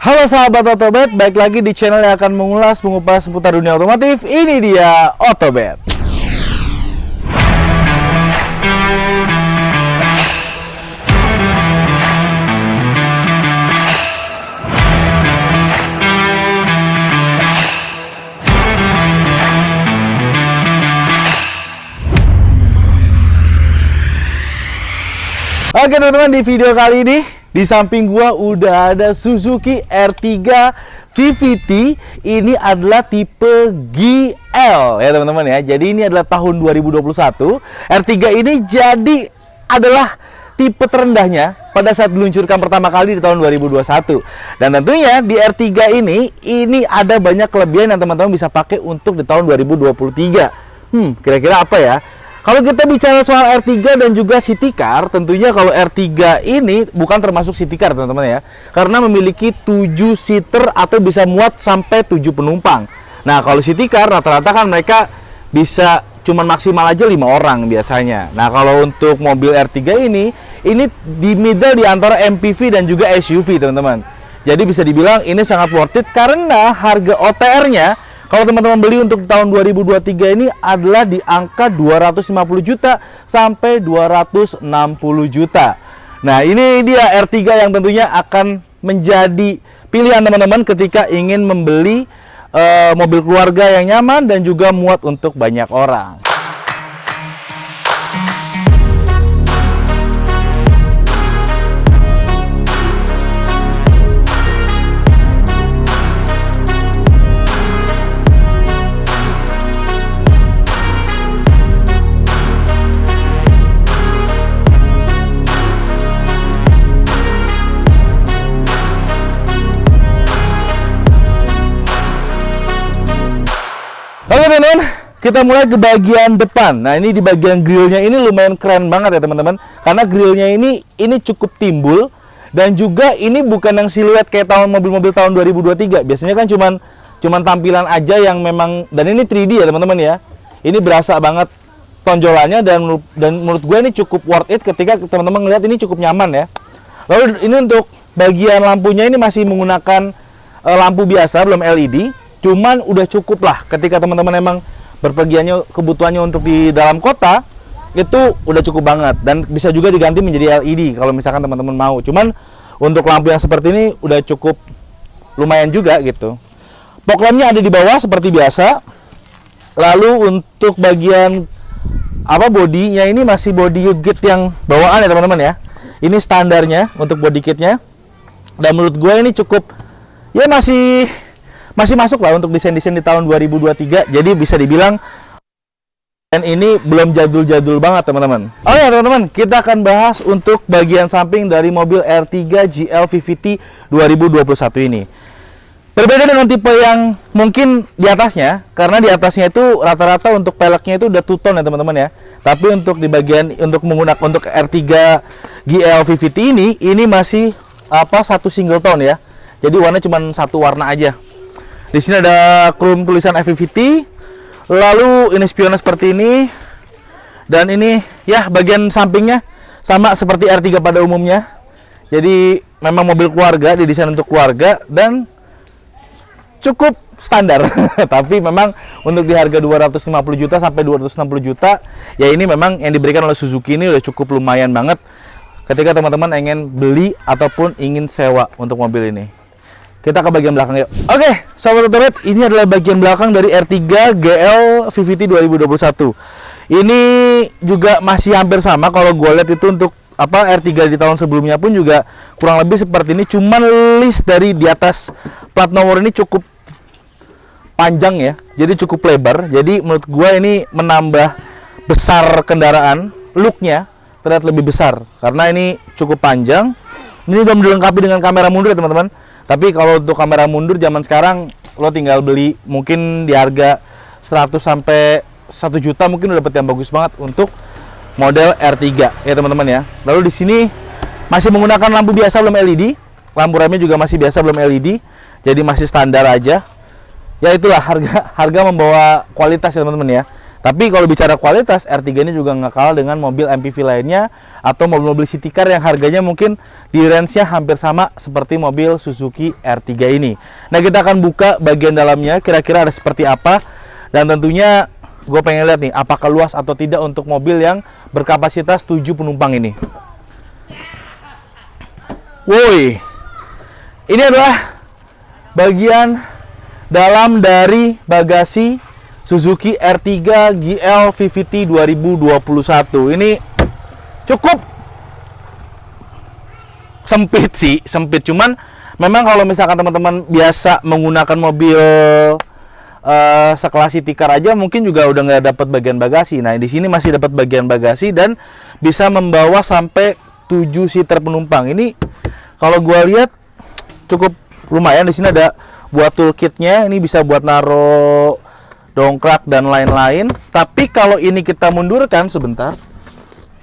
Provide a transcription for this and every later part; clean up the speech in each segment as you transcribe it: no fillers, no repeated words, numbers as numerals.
Halo sahabat Otobet, baik lagi di channel yang akan mengulas, mengupas seputar dunia otomotif. Ini dia Otobet. Oke teman-teman, di video kali ini di samping gua udah ada Suzuki R3 VVT. Ini adalah tipe GL ya teman-teman ya. Jadi ini adalah tahun 2021. R3 ini jadi adalah tipe terendahnya pada saat diluncurkan pertama kali di tahun 2021. Dan tentunya di R3 ini ada banyak kelebihan yang teman-teman bisa pakai untuk di tahun 2023. Kira-kira apa ya? Kalau kita bicara soal R3 dan juga city car, tentunya kalau R3 ini bukan termasuk city car teman-teman ya, karena memiliki 7 seater atau bisa muat sampai 7 penumpang. Nah kalau city car rata-rata kan mereka bisa cuman maksimal aja 5 orang biasanya. Nah kalau untuk mobil R3 ini di middle di antara MPV dan juga SUV teman-teman. Jadi bisa dibilang ini sangat worth it karena harga OTR-nya kalau teman-teman beli untuk tahun 2023 ini adalah di angka 250 juta sampai 260 juta. Nah, ini dia R3 yang tentunya akan menjadi pilihan teman-teman ketika ingin membeli mobil keluarga yang nyaman dan juga muat untuk banyak orang. Oke teman-teman, kita mulai ke bagian depan. Nah ini di bagian grillnya ini lumayan keren banget ya teman-teman. Karena grillnya ini cukup timbul. Dan juga ini bukan yang siluet kayak mobil-mobil tahun 2023. Biasanya kan cuman tampilan aja yang memang, dan ini 3D ya teman-teman ya. Ini berasa banget tonjolannya dan menurut gue ini cukup worth it ketika teman-teman ngeliat ini cukup nyaman ya. Lalu ini untuk bagian lampunya ini masih menggunakan lampu biasa, belum LED. Cuman udah cukup lah ketika teman-teman emang berpergiannya kebutuhannya untuk di dalam kota, itu udah cukup banget dan bisa juga diganti menjadi LED kalau misalkan teman-teman mau. Cuman untuk lampu yang seperti ini udah cukup lumayan juga gitu. Fog lampnya ada di bawah seperti biasa. Lalu untuk bagian bodinya ini masih body kit yang bawaan ya teman-teman ya. Ini standarnya untuk body kitnya. Dan menurut gue ini cukup ya masih masuk lah untuk desain-desain di tahun 2023. Jadi bisa dibilang dan ini belum jadul-jadul banget teman-teman. Oke teman-teman, kita akan bahas untuk bagian samping dari mobil R3 GL VVT 2021 ini. Berbeda dengan tipe yang mungkin di atasnya, karena di atasnya itu rata-rata untuk peleknya itu udah two tone ya teman-teman ya. Tapi untuk di bagian untuk menggunakan untuk R3 GL VVT ini masih satu single tone ya. Jadi warnanya cuma satu warna aja. Di sini ada chrome tulisan FVVT, lalu ini spionnya seperti ini, dan ini ya bagian sampingnya sama seperti R3 pada umumnya. Jadi memang mobil keluarga, didesain untuk keluarga dan cukup standar. Tapi memang untuk di harga 250 juta sampai 260 juta, ya ini memang yang diberikan oleh Suzuki ini udah cukup lumayan banget ketika teman-teman ingin beli ataupun ingin sewa untuk mobil ini. Kita ke bagian belakang yuk. Oke, sobat Otobet, ini adalah bagian belakang dari R3 GL VVT 2021. Ini juga masih hampir sama kalau gue lihat itu untuk R3 di tahun sebelumnya pun juga kurang lebih seperti ini. Cuman list dari di atas plat nomor ini cukup panjang ya. Jadi cukup lebar. Jadi menurut gue ini menambah besar kendaraan, looknya terlihat lebih besar karena ini cukup panjang. Ini belum dilengkapi dengan kamera mundur ya teman-teman. Tapi kalau untuk kamera mundur zaman sekarang lo tinggal beli mungkin di harga 100 sampai 1 juta mungkin udah dapat yang bagus banget untuk model R3 ya teman-teman ya. Lalu di sini masih menggunakan lampu biasa belum LED. Lampu remnya juga masih biasa belum LED. Jadi masih standar aja. Ya itulah harga membawa kualitas ya teman-teman ya. Tapi kalau bicara kualitas, R3 ini juga nggak kalah dengan mobil MPV lainnya atau mobil-mobil city car yang harganya mungkin di range-nya hampir sama seperti mobil Suzuki R3 ini. Nah, kita akan buka bagian dalamnya, kira-kira ada seperti apa. Dan tentunya gue pengen lihat nih, apakah luas atau tidak untuk mobil yang berkapasitas 7 penumpang ini. Woi, ini adalah bagian dalam dari bagasi Suzuki R3 GL VVT 2021. Ini cukup sempit sih, sempit. Cuman memang kalau misalkan teman-teman biasa menggunakan mobil sekelas city car aja mungkin juga udah nggak dapat bagian bagasi. Nah, di sini masih dapat bagian bagasi dan bisa membawa sampai 7 seater penumpang. Ini kalau gua lihat cukup lumayan. Di sini ada buat toolkitnya, ini bisa buat naro dongkrak dan lain-lain. Tapi kalau ini kita mundurkan sebentar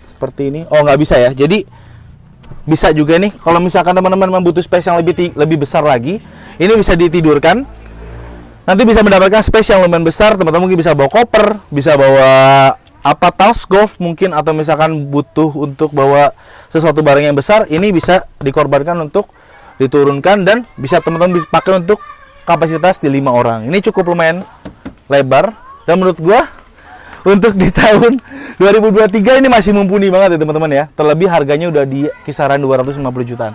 seperti ini, oh nggak bisa ya. Jadi bisa juga nih kalau misalkan teman-teman membutuhkan space yang lebih besar lagi, ini bisa ditidurkan. Nanti bisa mendapatkan space yang lumayan besar. Teman-teman mungkin bisa bawa koper, bisa bawa apa, tas golf mungkin, atau misalkan butuh untuk bawa sesuatu barang yang besar, ini bisa dikorbankan untuk diturunkan dan bisa teman-teman bisa pakai untuk kapasitas di 5 orang. Ini cukup lumayan lebar dan menurut gua untuk di tahun 2023 ini masih mumpuni banget ya teman-teman ya. Terlebih harganya udah di kisaran 250 jutaan.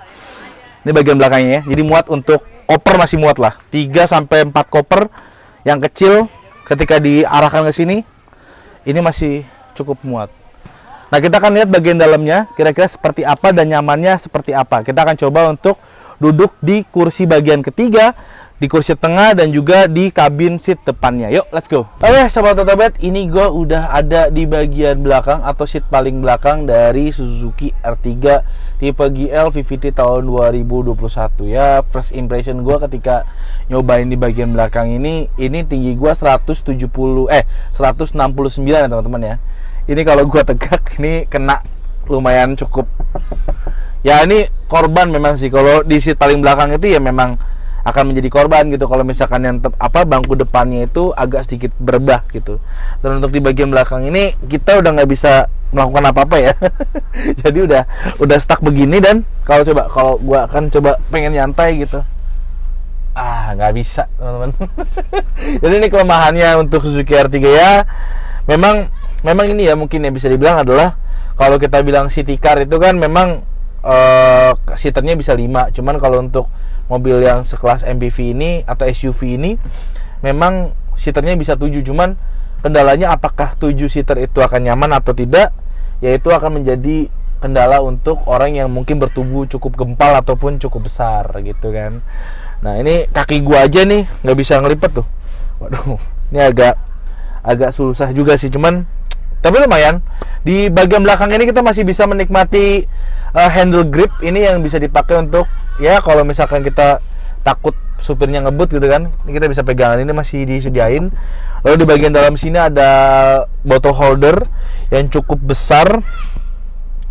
Ini bagian belakangnya ya. Jadi muat untuk koper, masih muat lah. 3 sampai 4 koper yang kecil ketika diarahkan ke sini ini masih cukup muat. Nah, kita akan lihat bagian dalamnya kira-kira seperti apa dan nyamannya seperti apa. Kita akan coba untuk duduk di kursi bagian ketiga, di kursi tengah, dan juga di kabin seat depannya. Yuk, let's go. Oke, Sobat Otobet, ini gue udah ada di bagian belakang atau seat paling belakang dari Suzuki R3 tipe GL VVT tahun 2021 ya. First impression gue ketika nyobain di bagian belakang ini tinggi gue 169 ya teman-teman ya. Ini kalau gue tegak ini kena lumayan cukup. Ya ini korban memang sih, kalau di seat paling belakang itu ya memang akan menjadi korban gitu kalau misalkan yang bangku depannya itu agak sedikit berbah gitu. Dan untuk di bagian belakang ini kita udah nggak bisa melakukan apa-apa ya. Jadi udah stuck begini. Dan kalau gua akan coba pengen nyantai gitu, nggak bisa teman-teman. Jadi ini kelemahannya untuk Suzuki R3 ya. Memang ini ya mungkin yang bisa dibilang adalah kalau kita bilang city car itu kan memang seaternya bisa 5. Cuman kalau untuk mobil yang sekelas MPV ini atau SUV ini memang seaternya bisa 7. Cuman kendalanya apakah 7 seater itu akan nyaman atau tidak, yaitu akan menjadi kendala untuk orang yang mungkin bertubuh cukup gempal ataupun cukup besar gitu kan. Nah, ini kaki gua aja nih nggak bisa ngelipet tuh. Waduh, ini agak susah juga sih. Cuman tapi lumayan. Di bagian belakang ini kita masih bisa menikmati handle grip ini yang bisa dipakai untuk ya kalau misalkan kita takut supirnya ngebut gitu kan, ini kita bisa pegangan, ini masih disediain. Lalu di bagian dalam sini ada bottle holder yang cukup besar.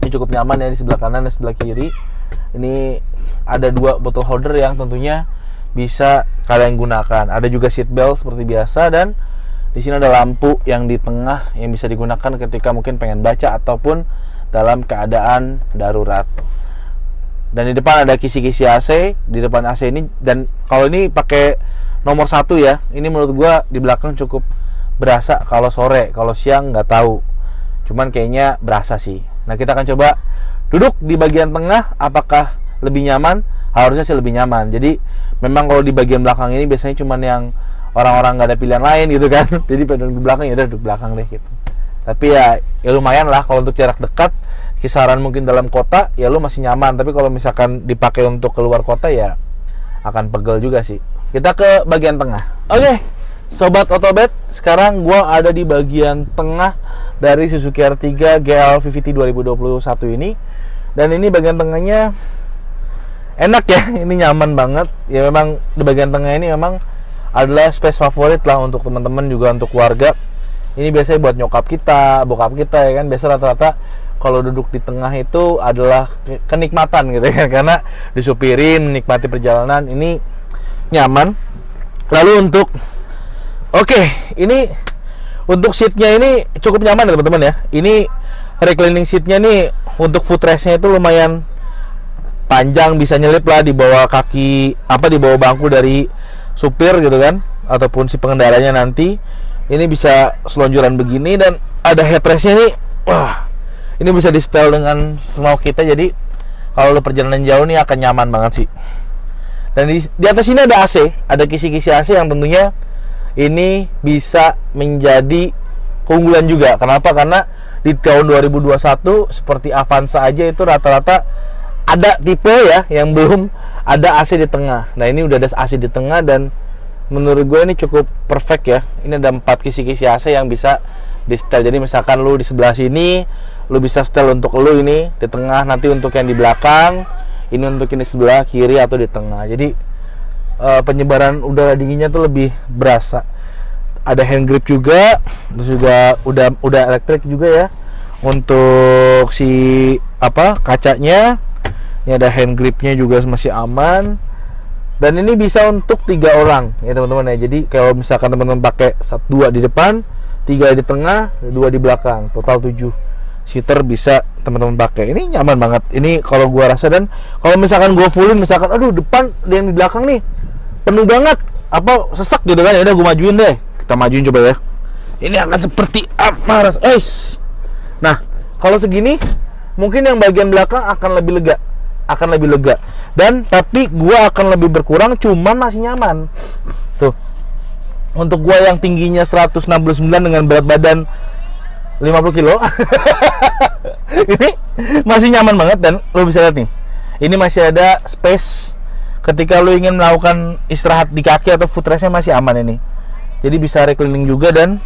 Ini cukup nyaman ya di sebelah kanan dan sebelah kiri. Ini ada 2 bottle holder yang tentunya bisa kalian gunakan. Ada juga seat belt seperti biasa, dan di sini ada lampu yang di tengah yang bisa digunakan ketika mungkin pengen baca ataupun dalam keadaan darurat. Dan di depan ada kisi-kisi AC, di depan AC ini. Dan kalau ini pakai nomor 1 ya, ini menurut gua di belakang cukup berasa. Kalau sore, kalau siang nggak tahu, cuman kayaknya berasa sih. Nah, kita akan coba duduk di bagian tengah, apakah lebih nyaman? Harusnya sih lebih nyaman. Jadi memang kalau di bagian belakang ini biasanya cuman yang orang-orang nggak ada pilihan lain gitu kan. Jadi pada di belakang ya udah duduk belakang deh gitu. Tapi ya lumayan lah kalau untuk jarak dekat, kisaran mungkin dalam kota ya lu masih nyaman. Tapi kalau misalkan dipakai untuk keluar kota ya akan pegel juga sih. Kita ke bagian tengah. Oke, Sobat Otobet, sekarang gua ada di bagian tengah dari Suzuki R3 GL VVT 2021 ini. Dan ini bagian tengahnya enak ya, ini nyaman banget. Ya memang di bagian tengah ini memang adalah space favorit lah untuk teman-teman, juga untuk keluarga. Ini biasanya buat nyokap kita, bokap kita ya kan. Biasa rata-rata kalau duduk di tengah itu adalah kenikmatan gitu kan, karena disupirin, menikmati perjalanan, ini nyaman. Lalu untuk ini Untuk seatnya ini cukup nyaman ya teman-teman ya. Ini reclining seatnya nih untuk footrestnya itu lumayan panjang, bisa nyelip lah di bawah kaki di bawah bangku dari supir gitu kan, ataupun si pengendaranya nanti. Ini bisa selonjoran begini dan ada headrestnya nih. Wah, ini bisa di setel dengan semau kita, jadi kalau lo perjalanan jauh nih akan nyaman banget sih. Dan di atas ini ada AC, ada kisi-kisi AC yang tentunya ini bisa menjadi keunggulan juga. Kenapa? Karena di tahun 2021 seperti Avanza aja itu rata-rata ada tipe ya yang belum ada AC di tengah. Nah, ini udah ada AC di tengah dan menurut gue ini cukup perfect ya. Ini ada 4 kisi-kisi AC yang bisa di setel. Jadi misalkan lu di sebelah sini, lu bisa setel untuk lu ini di tengah, nanti untuk yang di belakang, ini untuk ini sebelah kiri atau di tengah. Jadi penyebaran udara dinginnya tuh lebih berasa. Ada hand grip juga, terus juga udah elektrik juga ya. Untuk si kacanya, ini ada hand gripnya juga masih aman. Dan ini bisa untuk 3 orang ya teman-teman ya. Jadi kalau misalkan teman-teman pakai 2 di depan, 3 di tengah, 2 di belakang, total 7 seater bisa teman-teman pakai. Ini nyaman banget. Ini kalau gua rasa, dan kalau misalkan gua fullin, misalkan aduh depan yang di belakang nih penuh banget, sesak gitu kan, ya udah gua majuin deh. Kita majuin coba ya. Ini akan seperti apa Nah, kalau segini mungkin yang bagian belakang akan lebih lega. Dan tapi gua akan lebih berkurang, cuman masih nyaman. Tuh. Untuk gua yang tingginya 169 dengan berat badan 50 kilo ini masih nyaman banget. Dan lo bisa lihat nih, ini masih ada space ketika lo ingin melakukan istirahat di kaki atau footrestnya masih aman ini. Jadi bisa reclining juga dan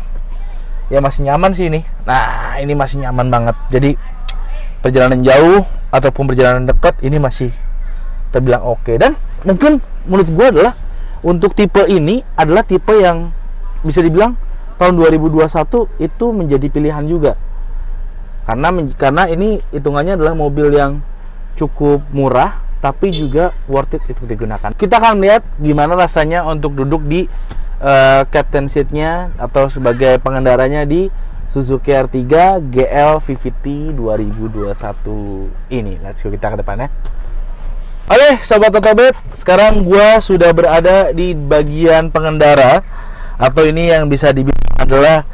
ya masih nyaman sih ini. Nah, ini masih nyaman banget. Jadi perjalanan jauh ataupun perjalanan dekat ini masih terbilang oke. Dan mungkin menurut gue adalah untuk tipe ini adalah tipe yang bisa dibilang tahun 2021 itu menjadi pilihan juga. Karena ini hitungannya adalah mobil yang cukup murah tapi juga worth it itu digunakan. Kita akan lihat gimana rasanya untuk duduk di captain seatnya atau sebagai pengendaranya di Suzuki R3 GL VVT 2021 ini. Let's go, kita ke depan ya. Oke, sobat Otobet, sekarang gua sudah berada di bagian pengendara, atau ini yang bisa dibilang adalah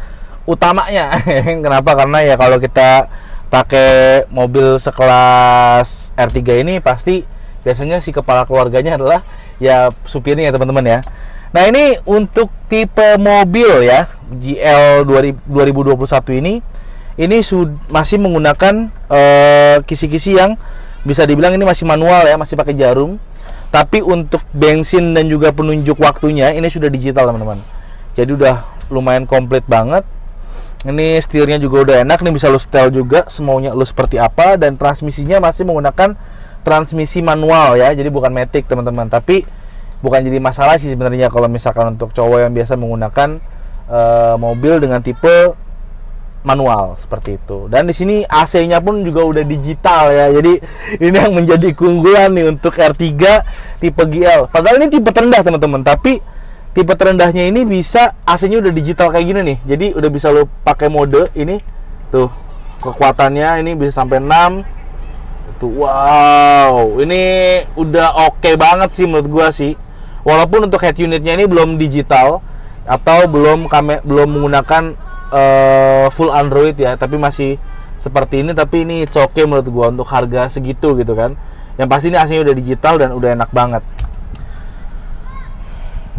utamanya. Kenapa? Karena ya kalau kita pakai mobil sekelas R3 ini pasti biasanya si kepala keluarganya adalah ya supirnya ya teman-teman ya. Nah, ini untuk tipe mobil ya GL 2021 ini masih menggunakan kisi-kisi yang bisa dibilang ini masih manual ya, masih pakai jarum. Tapi untuk bensin dan juga penunjuk waktunya ini sudah digital teman-teman. Jadi udah lumayan komplit banget. Ini setirnya juga udah enak, nih bisa lu setel juga semaunya lu seperti apa. Dan transmisinya masih menggunakan transmisi manual ya, jadi bukan matic teman-teman. Tapi bukan jadi masalah sih sebenarnya kalau misalkan untuk cowok yang biasa menggunakan mobil dengan tipe manual seperti itu. Dan di sini AC-nya pun juga udah digital ya. Jadi ini yang menjadi keunggulan nih untuk R3 tipe GL. Padahal ini tipe terendah teman-teman, tapi tipe terendahnya ini bisa AC-nya udah digital kayak gini nih. Jadi udah bisa lo pakai mode ini. Tuh, kekuatannya ini bisa sampai 6. Tuh, wow. Ini udah oke banget sih menurut gua sih. Walaupun untuk head unitnya ini belum digital atau belum menggunakan full Android ya, tapi masih seperti ini. Tapi ini it's okay menurut gua untuk harga segitu gitu kan. Yang pasti ini AC-nya udah digital dan udah enak banget,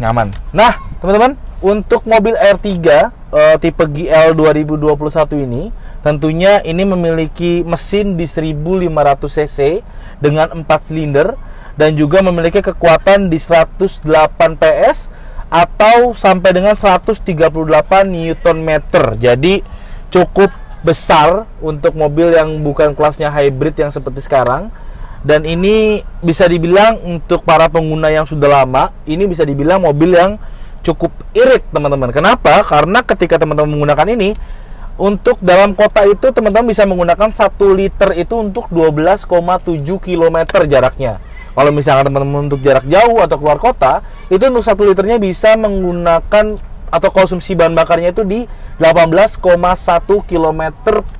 nyaman. Nah teman-teman, untuk mobil R3 tipe GL 2021 ini tentunya ini memiliki mesin di 1500 cc dengan 4 silinder dan juga memiliki kekuatan di 108 PS atau sampai dengan 138 Nm. Jadi cukup besar untuk mobil yang bukan kelasnya hybrid yang seperti sekarang. Dan ini bisa dibilang untuk para pengguna yang sudah lama, ini bisa dibilang mobil yang cukup irit teman-teman. Kenapa? Karena ketika teman-teman menggunakan ini, untuk dalam kota itu teman-teman bisa menggunakan 1 liter itu untuk 12,7 km jaraknya. Kalau misalkan teman-teman untuk jarak jauh atau keluar kota, itu untuk 1 liternya bisa menggunakan atau konsumsi bahan bakarnya itu di 18,1 km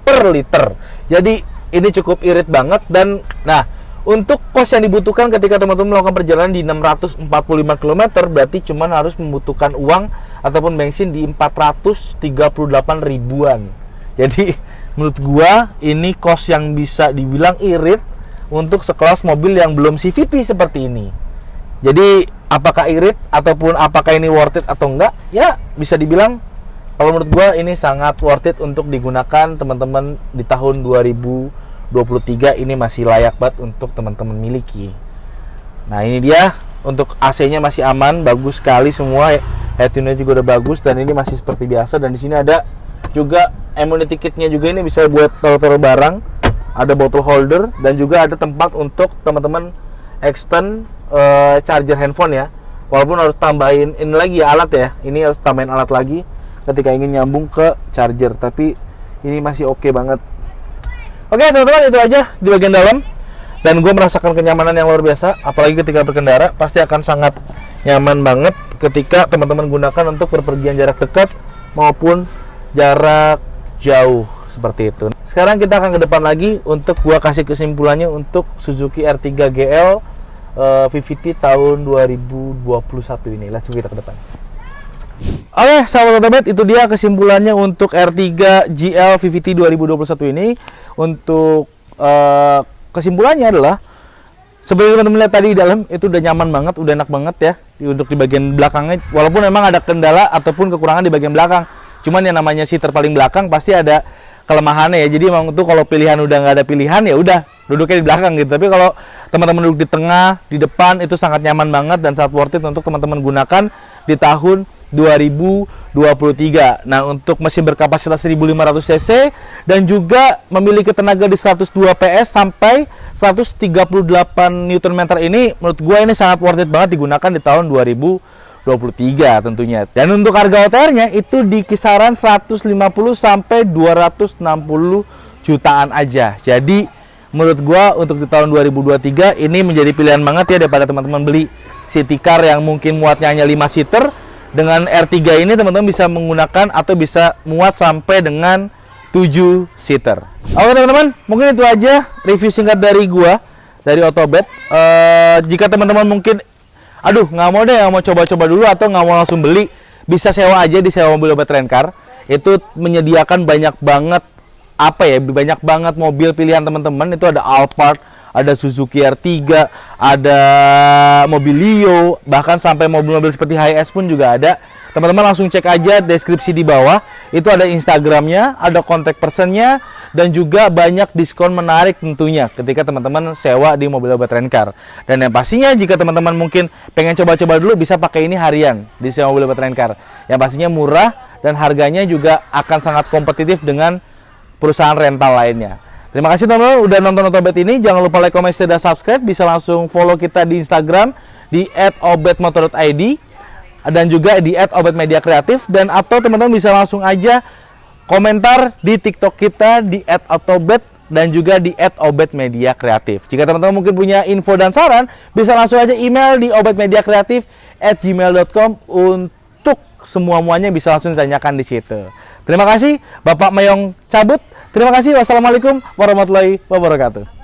per liter. Jadi ini cukup irit banget. Dan nah, untuk kos yang dibutuhkan ketika teman-teman melakukan perjalanan di 645 km, berarti cuman harus membutuhkan uang ataupun bensin di 438 ribuan. Jadi menurut gua ini kos yang bisa dibilang irit untuk sekelas mobil yang belum CVT seperti ini. Jadi apakah irit ataupun apakah ini worth it atau enggak? Ya bisa dibilang kalau menurut gua ini sangat worth it untuk digunakan teman-teman di tahun 2023. Ini masih layak banget untuk teman-teman miliki. Nah ini dia, untuk AC-nya masih aman, bagus sekali semua. Head tune-nya juga udah bagus dan ini masih seperti biasa. Dan di sini ada juga amenity kit-nya juga, ini bisa buat taruh-taruh barang. Ada bottle holder dan juga ada tempat untuk teman-teman extend charger handphone ya. Walaupun harus tambahin ini lagi ya, alat ya. Ini harus tambahin alat lagi ketika ingin nyambung ke charger. Tapi ini masih oke banget. Oke teman-teman, itu aja di bagian dalam. Dan gue merasakan kenyamanan yang luar biasa. Apalagi ketika berkendara, pasti akan sangat nyaman banget ketika teman-teman gunakan untuk berpergian jarak dekat maupun jarak jauh seperti itu. Sekarang kita akan ke depan lagi untuk gue kasih kesimpulannya untuk Suzuki R3 GL VVT tahun 2021 ini. Langsung kita ke depan. Oke, sahabat-sahabat, itu dia kesimpulannya untuk R3 GL VVT 2021 ini. Untuk kesimpulannya adalah seperti teman-teman lihat tadi di dalam, itu udah nyaman banget, udah enak banget ya untuk di bagian belakangnya. Walaupun memang ada kendala ataupun kekurangan di bagian belakang, cuman yang namanya seater paling belakang pasti ada kelemahannya ya. Jadi emang tuh kalau pilihan udah nggak ada pilihan, ya udah duduknya di belakang gitu. Tapi kalau teman-teman duduk di tengah, di depan, itu sangat nyaman banget dan sangat worth it untuk teman-teman gunakan di tahun 2023. Nah, untuk mesin berkapasitas 1500 cc dan juga memiliki tenaga di 102 PS sampai 138 Nm ini, menurut gue ini sangat worth it banget digunakan di tahun 2023 tentunya. Dan untuk harga OTR-nya itu di kisaran 150 sampai 260 jutaan aja. Jadi menurut gua untuk di tahun 2023 ini menjadi pilihan banget ya daripada teman-teman beli city car yang mungkin muatnya hanya 5 seater. Dengan R3 ini teman-teman bisa menggunakan atau bisa muat sampai dengan 7 seater. Oke teman-teman, mungkin itu aja review singkat dari gua, dari Otobet. Jika teman-teman mungkin nggak mau deh, nggak mau coba-coba dulu atau nggak mau langsung beli, bisa sewa aja di Sewa Mobil Obet Rencar. Itu menyediakan banyak banget banyak banget mobil pilihan teman-teman. Itu ada Alphard, ada Suzuki R3, ada mobil Leo, bahkan sampai mobil-mobil seperti HS pun juga ada. Teman-teman langsung cek aja deskripsi di bawah, itu ada Instagramnya, ada kontak personnya, dan juga banyak diskon menarik tentunya ketika teman-teman sewa di Mobil Obet Rencar. Dan yang pastinya jika teman-teman mungkin pengen coba-coba dulu, bisa pakai ini harian di Sewa Mobil Obet Rencar. Yang pastinya murah dan harganya juga akan sangat kompetitif dengan perusahaan rental lainnya. Terima kasih teman-teman udah nonton Otobet ini. Jangan lupa like, comment, share, dan subscribe. Bisa langsung follow kita di Instagram di @obetmotor.id dan juga di @obetmediakreatif. Dan atau teman-teman bisa langsung aja komentar di TikTok kita di @otobet dan juga di @obetmediakreatif. Jika teman-teman mungkin punya info dan saran, bisa langsung aja email di obetmediakreatif@gmail.com untuk semua-muanya bisa langsung ditanyakan di situ. Terima kasih, Bapak Mayong cabut. Terima kasih. Wassalamualaikum warahmatullahi wabarakatuh.